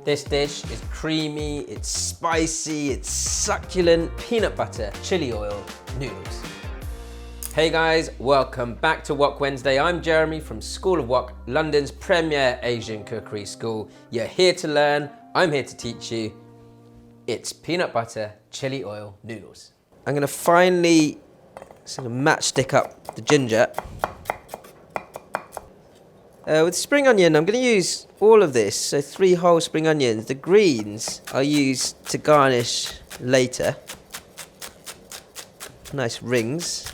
This dish is creamy, it's spicy, it's succulent, peanut butter, chili oil, noodles. Hey guys, welcome back to Wok Wednesday. I'm Jeremy from School of Wok, London's premier Asian cookery school. You're here to learn, I'm here to teach you. It's peanut butter, chili oil, noodles. I'm gonna finally sort of matchstick up the ginger. With spring onion, I'm going to use all of this, so 3 whole spring onions. The greens I'll use to garnish later. Nice rings.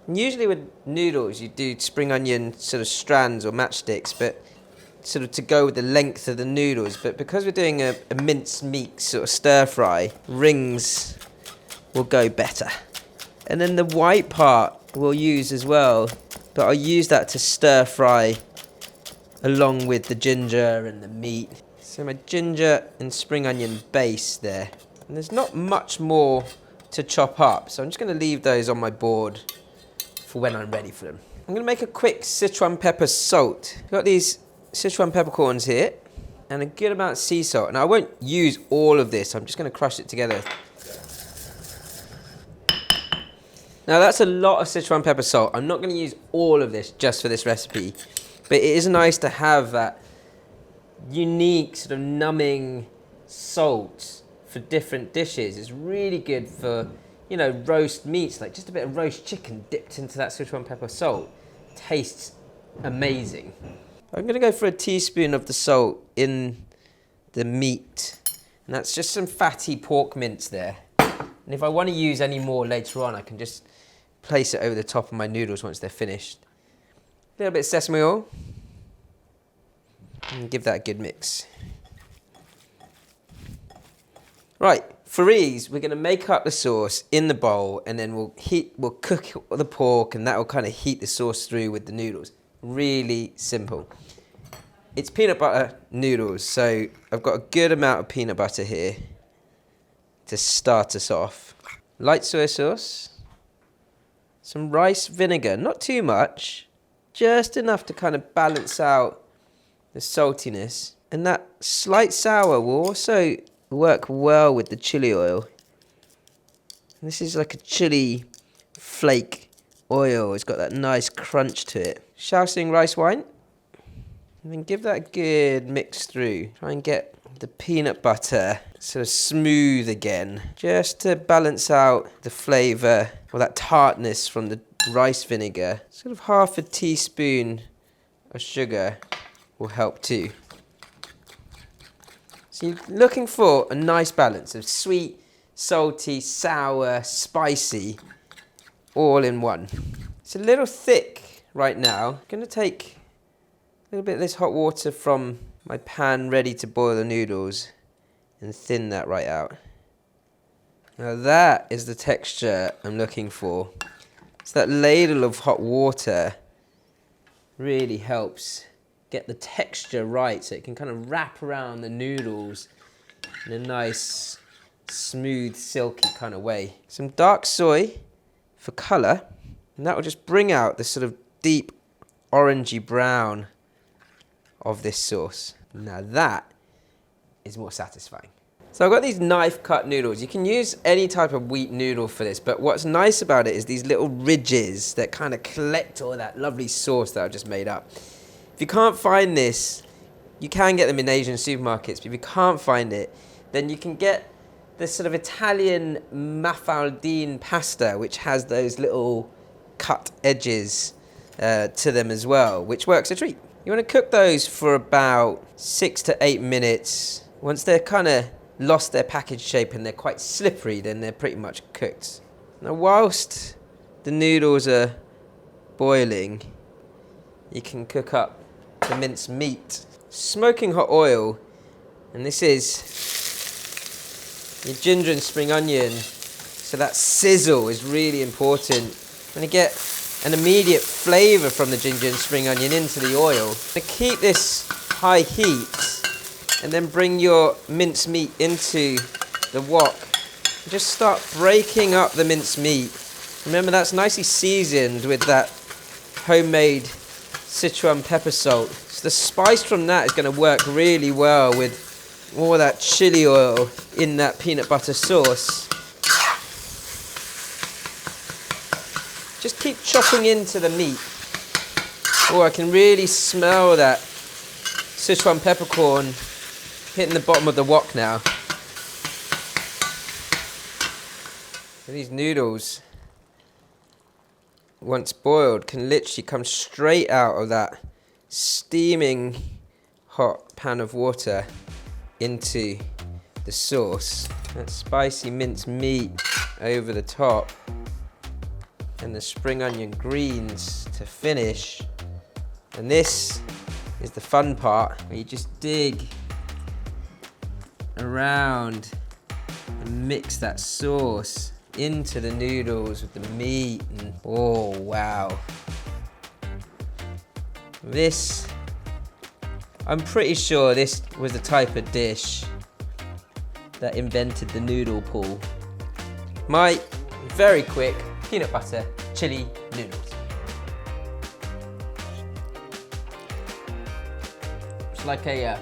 And usually with noodles, you do spring onion sort of strands or matchsticks, but sort of to go with the length of the noodles. But because we're doing a minced meat sort of stir fry, rings will go better. And then the white part we'll use as well, but I'll use that to stir fry along with the ginger and the meat. So my ginger and spring onion base there. And there's not much more to chop up, so I'm just going to leave those on my board for when I'm ready for them. I'm going to make a quick Sichuan pepper salt. I've got these Sichuan peppercorns here and a good amount of sea salt. And I won't use all of this, I'm just going to crush it together. Now that's a lot of Sichuan pepper salt. I'm not going to use all of this just for this recipe, but it is nice to have that unique sort of numbing salt for different dishes. It's really good for, you know, roast meats, like just a bit of roast chicken dipped into that Sichuan pepper salt. Tastes amazing. I'm going to go for a teaspoon of the salt in the meat, and that's just some fatty pork mince there. And if I want to use any more later on, I can just place it over the top of my noodles once they're finished. A little bit of sesame oil. And give that a good mix. Right, for ease, we're going to make up the sauce in the bowl, and then we'll cook the pork, and that will kind of heat the sauce through with the noodles. Really simple. It's peanut butter noodles, so I've got a good amount of peanut butter here to start us off. Light soy sauce, some rice vinegar, not too much, just enough to kind of balance out the saltiness. And that slight sour will also work well with the chili oil. And this is like a chili flake oil, it's got that nice crunch to it. Shaoxing rice wine, and then give that a good mix through. Try and get the peanut butter sort of smooth again, just to balance out the flavour or that tartness from the rice vinegar. Sort of half a teaspoon of sugar will help too. So you're looking for a nice balance of sweet, salty, sour, spicy, all in one. It's a little thick right now. I'm going to take a little bit of this hot water from my pan ready to boil the noodles and thin that right out. Now that is the texture I'm looking for. So that ladle of hot water really helps get the texture right, so it can kind of wrap around the noodles in a nice, smooth, silky kind of way. Some dark soy for colour, and that will just bring out the sort of deep orangey brown of this sauce. Now that is more satisfying. So I've got these knife cut noodles. You can use any type of wheat noodle for this, but what's nice about it is these little ridges that kind of collect all that lovely sauce that I've just made up. If you can't find this, you can get them in Asian supermarkets, but if you can't find it, then you can get this sort of Italian mafaldine pasta, which has those little cut edges to them as well, which works a treat. You want to cook those for about 6 to 8 minutes. Once they're kind of lost their package shape and they're quite slippery, then they're pretty much cooked. Now whilst the noodles are boiling, you can cook up the minced meat. Smoking hot oil, and this is your ginger and spring onion, so that sizzle is really important. When you get an immediate flavour from the ginger and spring onion into the oil, to keep this high heat, and then bring your minced meat into the wok. Just start breaking up the minced meat. Remember, that's nicely seasoned with that homemade Sichuan pepper salt. So the spice from that is going to work really well with all that chili oil in that peanut butter sauce. Just keep chopping into the meat. Oh, I can really smell that Sichuan peppercorn hitting the bottom of the wok now. And these noodles, once boiled, can literally come straight out of that steaming hot pan of water into the sauce. That spicy minced meat over the top, and the spring onion greens to finish. And this is the fun part, where you just dig around and mix that sauce into the noodles with the meat, and oh wow. This, I'm pretty sure this was the type of dish that invented the noodle pool. My very quick peanut butter chili noodles. It's like a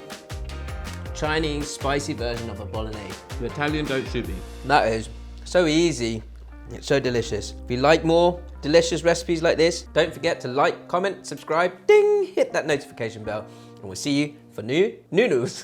Chinese spicy version of a bolognese. The Italian don't shoot me. That is so easy, it's so delicious. If you like more delicious recipes like this, don't forget to like, comment, subscribe, ding, hit that notification bell, and we'll see you for new noodles.